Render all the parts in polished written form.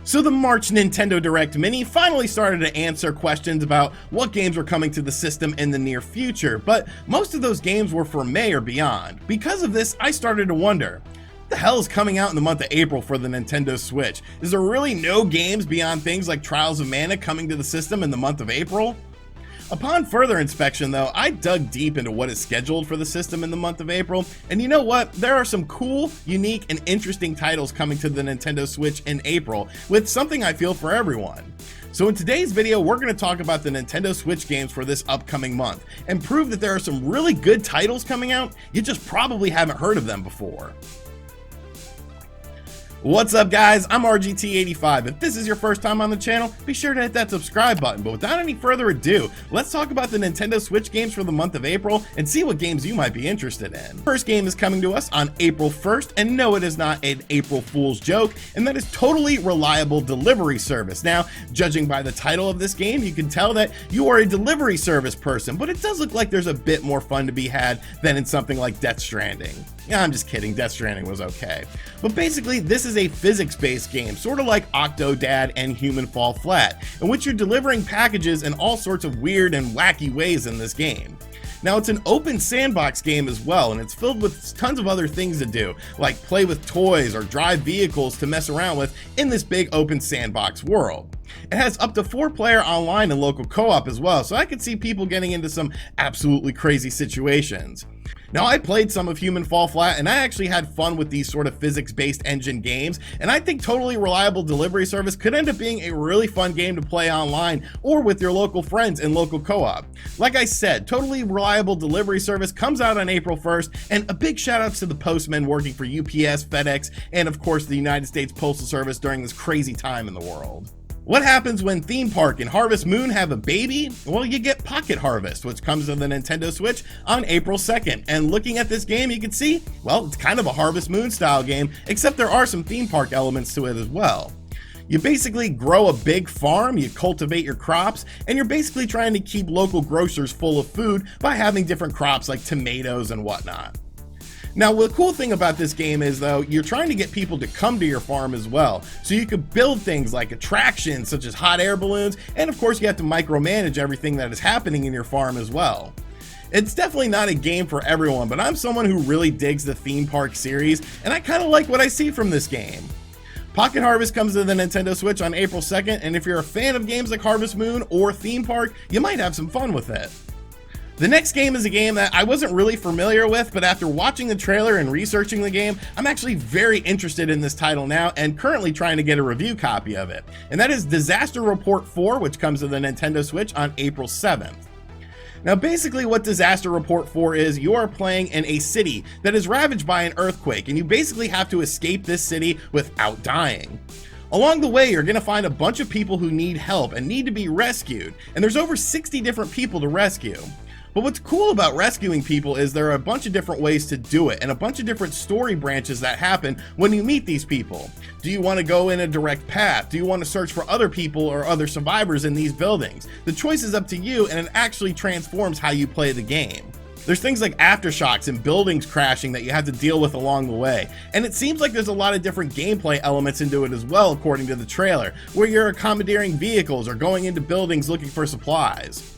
So the March Nintendo Direct Mini finally started to answer questions about what games were coming to the system in the near future, but most of those games were for May or beyond. Because of this, I started to wonder, what the hell is coming out in the month of April for the Nintendo Switch? Is there really no games beyond things like Trials of Mana coming to the system in the month of April? Upon further inspection though, I dug deep into what is scheduled for the system in the month of April, and you know what? There are some cool, unique, and interesting titles coming to the Nintendo Switch in April, with something I feel for everyone. So in today's video, we're going to talk about the Nintendo Switch games for this upcoming month, and prove that there are some really good titles coming out, you just probably haven't heard of them before. What's up guys, I'm RGT85. If this is your first time on the channel, be sure to hit that subscribe button. But without any further ado, let's talk about the Nintendo Switch games for the month of April and see what games you might be interested in. First game is coming to us on April 1st, and no, it is not an April Fool's joke, and that is Totally Reliable Delivery Service. Now, judging by the title of this game, you can tell that you are a delivery service person, but it does look like there's a bit more fun to be had than in something like Death Stranding. Yeah, I'm just kidding, Death Stranding was okay. But basically, this is a physics-based game, sort of like Octodad and Human Fall Flat, in which you're delivering packages in all sorts of weird and wacky ways in this game. Now, it's an open sandbox game as well, and it's filled with tons of other things to do, like play with toys or drive vehicles to mess around with in this big open sandbox world. It has up to 4-player online and local co-op as well, so I could see people getting into some absolutely crazy situations. Now, I played some of Human Fall Flat, and I actually had fun with these sort of physics-based engine games, and I think Totally Reliable Delivery Service could end up being a really fun game to play online or with your local friends in local co-op. Like I said, Totally Reliable Delivery Service comes out on April 1st, and a big shout out to the postmen working for UPS, FedEx, and of course the United States Postal Service during this crazy time in the world. What happens when Theme Park and Harvest Moon have a baby? Well, you get Pocket Harvest, which comes to the Nintendo Switch on April 2nd. And looking at this game, you can see, well, it's kind of a Harvest Moon style game, except there are some theme park elements to it as well. You basically grow a big farm, you cultivate your crops, and you're basically trying to keep local grocers full of food by having different crops like tomatoes and whatnot. Now, the cool thing about this game is, though, you're trying to get people to come to your farm as well. So you could build things like attractions such as hot air balloons, and of course you have to micromanage everything that is happening in your farm as well. It's definitely not a game for everyone, but I'm someone who really digs the theme park series, and I kind of like what I see from this game. Pocket Harvest comes to the Nintendo Switch on April 2nd, and if you're a fan of games like Harvest Moon or Theme Park, you might have some fun with it. The next game is a game that I wasn't really familiar with, but after watching the trailer and researching the game, I'm actually very interested in this title now and currently trying to get a review copy of it. And that is Disaster Report 4, which comes to the Nintendo Switch on April 7th. Now basically what Disaster Report 4 is, you are playing in a city that is ravaged by an earthquake, and you basically have to escape this city without dying. Along the way, you're going to find a bunch of people who need help and need to be rescued, and there's over 60 different people to rescue. But what's cool about rescuing people is there are a bunch of different ways to do it and a bunch of different story branches that happen when you meet these people. Do you want to go in a direct path? Do you want to search for other people or other survivors in these buildings? The choice is up to you, and it actually transforms how you play the game. There's things like aftershocks and buildings crashing that you have to deal with along the way. And it seems like there's a lot of different gameplay elements into it as well, according to the trailer, where you're commandeering vehicles or going into buildings looking for supplies.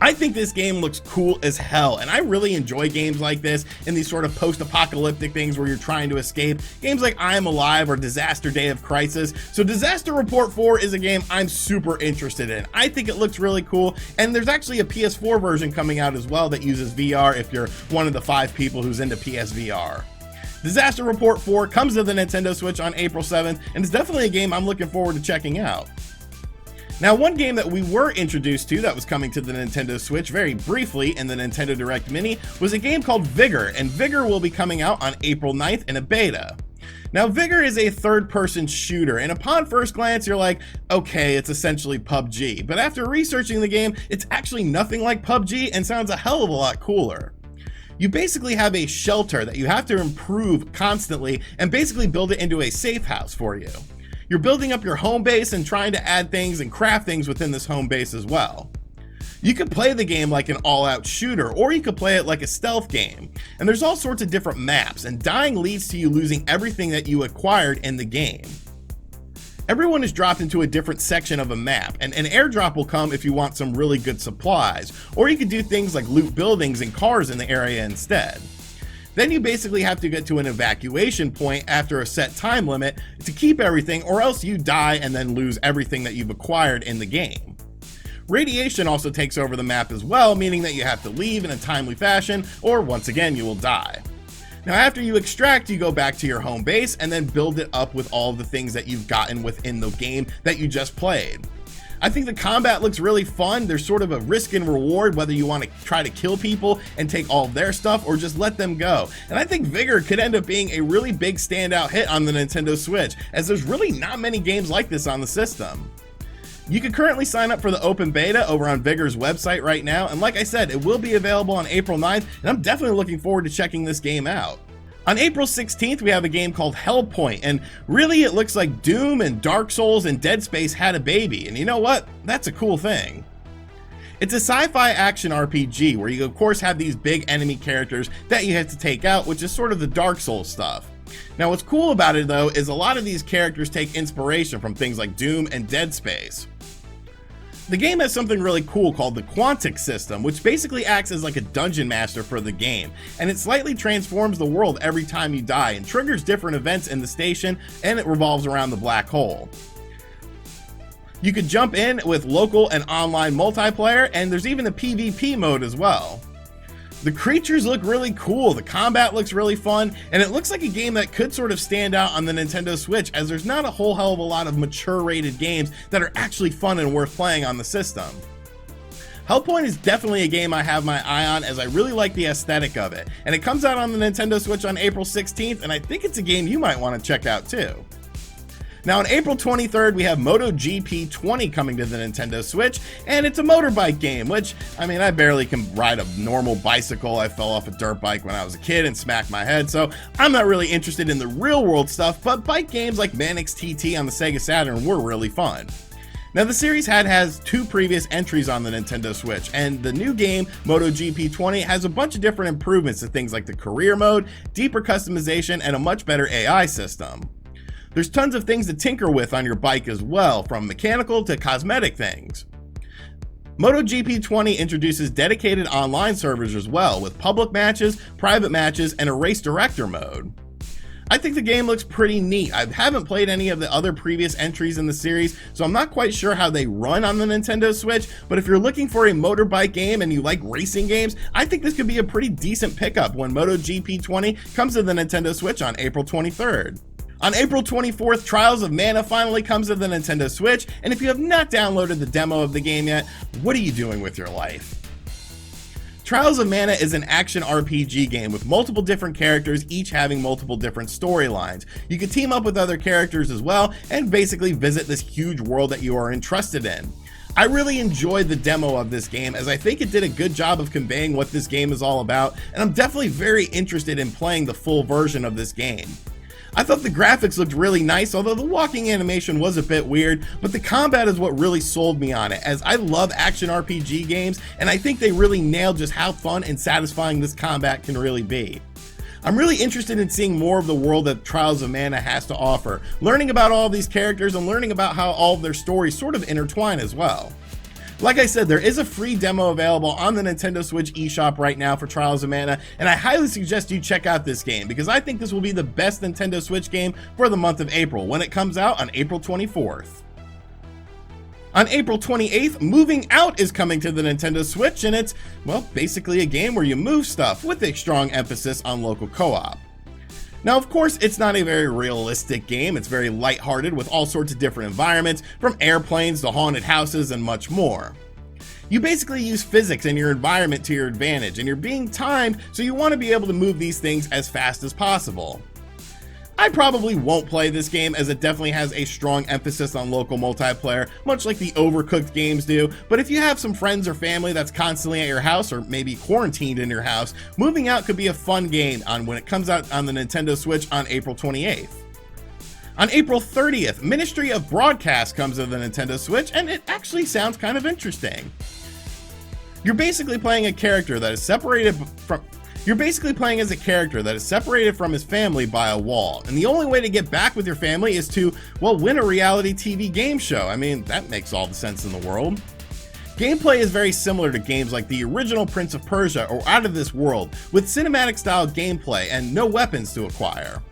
I think this game looks cool as hell, and I really enjoy games like this and these sort of post-apocalyptic things where you're trying to escape. Games like I Am Alive or Disaster Day of Crisis. So Disaster Report 4 is a game I'm super interested in. I think it looks really cool, and there's actually a PS4 version coming out as well that uses VR if you're one of the 5 people who's into PSVR. Disaster Report 4 comes to the Nintendo Switch on April 7th, and it's definitely a game I'm looking forward to checking out. Now, one game that we were introduced to that was coming to the Nintendo Switch very briefly in the Nintendo Direct Mini was a game called Vigor, and Vigor will be coming out on April 9th in a beta. Now, Vigor is a third-person shooter, and upon first glance, you're like, okay, it's essentially PUBG, but after researching the game, it's actually nothing like PUBG and sounds a hell of a lot cooler. You basically have a shelter that you have to improve constantly and basically build it into a safe house for you. You're building up your home base and trying to add things and craft things within this home base as well. You could play the game like an all-out shooter, or you could play it like a stealth game. And there's all sorts of different maps, and dying leads to you losing everything that you acquired in the game. Everyone is dropped into a different section of a map, and an airdrop will come if you want some really good supplies, or you can do things like loot buildings and cars in the area instead. Then you basically have to get to an evacuation point after a set time limit to keep everything, or else you die and then lose everything that you've acquired in the game. Radiation also takes over the map as well, meaning that you have to leave in a timely fashion, or once again you will die. Now after you extract, you go back to your home base and then build it up with all the things that you've gotten within the game that you just played. I think the combat looks really fun. There's sort of a risk and reward whether you want to try to kill people and take all of their stuff or just let them go. And I think Vigor could end up being a really big standout hit on the Nintendo Switch, as there's really not many games like this on the system. You can currently sign up for the open beta over on Vigor's website right now, and like I said, it will be available on April 9th, and I'm definitely looking forward to checking this game out. On April 16th, we have a game called Hellpoint, and really it looks like Doom and Dark Souls and Dead Space had a baby, and you know what? That's a cool thing. It's a sci-fi action RPG where you of course have these big enemy characters that you have to take out, which is sort of the Dark Souls stuff. Now what's cool about it though is a lot of these characters take inspiration from things like Doom and Dead Space. The game has something really cool called the Quantic system, which basically acts as like a dungeon master for the game, and it slightly transforms the world every time you die and triggers different events in the station, and it revolves around the black hole. You could jump in with local and online multiplayer, and there's even a PvP mode as well. The creatures look really cool, the combat looks really fun, and it looks like a game that could sort of stand out on the Nintendo Switch, as there's not a whole hell of a lot of mature rated games that are actually fun and worth playing on the system. Hellpoint is definitely a game I have my eye on, as I really like the aesthetic of it, and it comes out on the Nintendo Switch on April 16th, and I think it's a game you might want to check out too. Now on April 23rd, we have MotoGP 20 coming to the Nintendo Switch, and it's a motorbike game, which, I mean, I barely can ride a normal bicycle. I fell off a dirt bike when I was a kid and smacked my head, so I'm not really interested in the real world stuff, but bike games like Manix TT on the Sega Saturn were really fun. Now the series has two previous entries on the Nintendo Switch, and the new game, MotoGP 20, has a bunch of different improvements to things like the career mode, deeper customization, and a much better AI system. There's tons of things to tinker with on your bike as well, from mechanical to cosmetic things. MotoGP 20 introduces dedicated online servers as well, with public matches, private matches, and a race director mode. I think the game looks pretty neat. I haven't played any of the other previous entries in the series, so I'm not quite sure how they run on the Nintendo Switch, but if you're looking for a motorbike game and you like racing games, I think this could be a pretty decent pickup when MotoGP 20 comes to the Nintendo Switch on April 23rd. On April 24th, Trials of Mana finally comes to the Nintendo Switch, and if you have not downloaded the demo of the game yet, what are you doing with your life? Trials of Mana is an action RPG game with multiple different characters, each having multiple different storylines. You can team up with other characters as well, and basically visit this huge world that you are interested in. I really enjoyed the demo of this game, as I think it did a good job of conveying what this game is all about, and I'm definitely very interested in playing the full version of this game. I thought the graphics looked really nice, although the walking animation was a bit weird, but the combat is what really sold me on it, as I love action RPG games, and I think they really nailed just how fun and satisfying this combat can really be. I'm really interested in seeing more of the world that Trials of Mana has to offer, learning about all of these characters and learning about how all of their stories sort of intertwine as well. Like I said, there is a free demo available on the Nintendo Switch eShop right now for Trials of Mana, and I highly suggest you check out this game, because I think this will be the best Nintendo Switch game for the month of April, when it comes out on April 24th. On April 28th, Moving Out is coming to the Nintendo Switch, and it's, well, basically a game where you move stuff, with a strong emphasis on local co-op. Now, of course, it's not a very realistic game. It's very lighthearted with all sorts of different environments, from airplanes to haunted houses and much more. You basically use physics in your environment to your advantage, and you're being timed, so you want to be able to move these things as fast as possible. I probably won't play this game, as it definitely has a strong emphasis on local multiplayer, much like the Overcooked games do, but if you have some friends or family that's constantly at your house, or maybe quarantined in your house, Moving Out could be a fun game when it comes out on the Nintendo Switch on April 28th. On April 30th, Ministry of Broadcast comes to the Nintendo Switch, and it actually sounds kind of interesting. You're basically playing a character that is separated from You're basically playing as a character that is separated from his family by a wall, and the only way to get back with your family is to, well, win a reality TV game show. I mean, that makes all the sense in the world. Gameplay is very similar to games like the original Prince of Persia or Out of This World, with cinematic style gameplay and no weapons to acquire.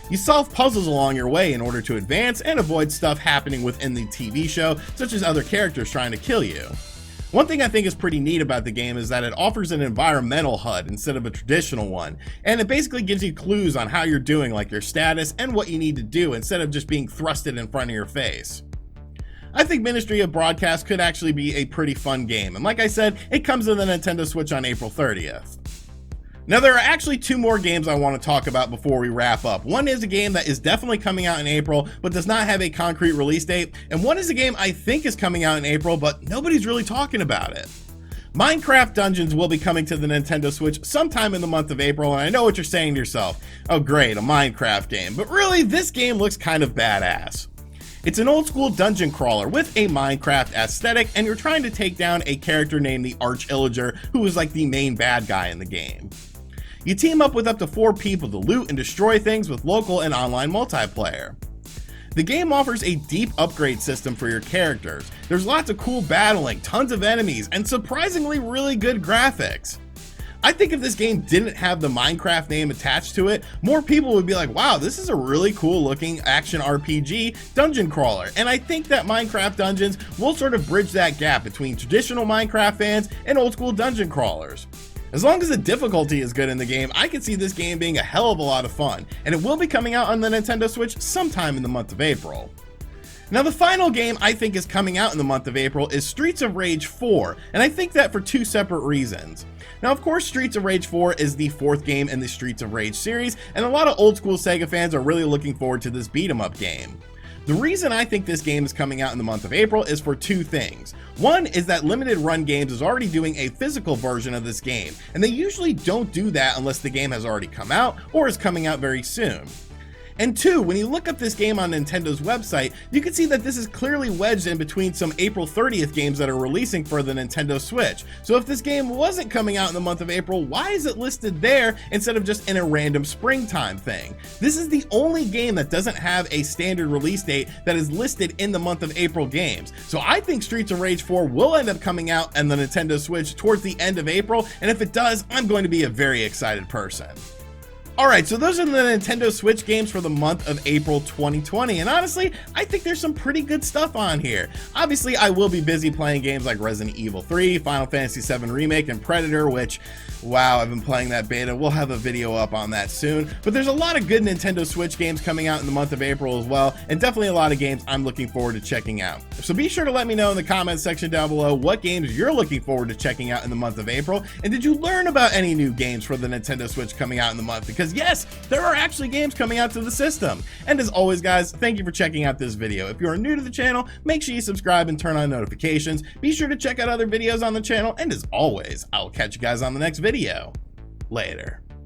You solve puzzles along your way in order to advance and avoid stuff happening within the TV show, such as other characters trying to kill you. One thing I think is pretty neat about the game is that it offers an environmental HUD instead of a traditional one, and it basically gives you clues on how you're doing, like your status and what you need to do, instead of just being thrusted in front of your face. I think Ministry of Broadcast could actually be a pretty fun game, and like I said, it comes to the Nintendo Switch on April 30th. Now, there are actually two more games I want to talk about before we wrap up. One is a game that is definitely coming out in April, but does not have a concrete release date, and one is a game I think is coming out in April, but nobody's really talking about it. Minecraft Dungeons will be coming to the Nintendo Switch sometime in the month of April, and I know what you're saying to yourself, oh great, a Minecraft game, but really, this game looks kind of badass. It's an old school dungeon crawler with a Minecraft aesthetic, and you're trying to take down a character named the Arch-Illager, who is like the main bad guy in the game. You team up with up to 4 people to loot and destroy things with local and online multiplayer. The game offers a deep upgrade system for your characters. There's lots of cool battling, tons of enemies, and surprisingly really good graphics. I think if this game didn't have the Minecraft name attached to it, more people would be like, wow, this is a really cool looking action RPG dungeon crawler. And I think that Minecraft Dungeons will sort of bridge that gap between traditional Minecraft fans and old school dungeon crawlers. As long as the difficulty is good in the game, I can see this game being a hell of a lot of fun, and it will be coming out on the Nintendo Switch sometime in the month of April. Now, the final game I think is coming out in the month of April is Streets of Rage 4, and I think that for 2 separate reasons. Now, of course, Streets of Rage 4 is the 4th game in the Streets of Rage series, and a lot of old school Sega fans are really looking forward to this beat 'em up game. The reason I think this game is coming out in the month of April is for 2 things. One is that Limited Run Games is already doing a physical version of this game, and they usually don't do that unless the game has already come out or is coming out very soon. And 2, when you look up this game on Nintendo's website, you can see that this is clearly wedged in between some April 30th games that are releasing for the Nintendo Switch. So if this game wasn't coming out in the month of April, why is it listed there instead of just in a random springtime thing? This is the only game that doesn't have a standard release date that is listed in the month of April games. So I think Streets of Rage 4 will end up coming out on the Nintendo Switch towards the end of April, and if it does, I'm going to be a very excited person. Alright, so those are the Nintendo Switch games for the month of April 2020, and honestly, I think there's some pretty good stuff on here. Obviously, I will be busy playing games like Resident Evil 3, Final Fantasy VII Remake, and Predator, which, wow, I've been playing that beta. We'll have a video up on that soon, but there's a lot of good Nintendo Switch games coming out in the month of April as well, and definitely a lot of games I'm looking forward to checking out. So be sure to let me know in the comments section down below what games you're looking forward to checking out in the month of April, and did you learn about any new games for the Nintendo Switch coming out in the month? Because yes, there are actually games coming out to the system. And as always, guys, thank you for checking out this video. If you are new to the channel, make sure you subscribe and turn on notifications. Be sure to check out other videos on the channel, and as always, I will catch you guys on the next video. Later.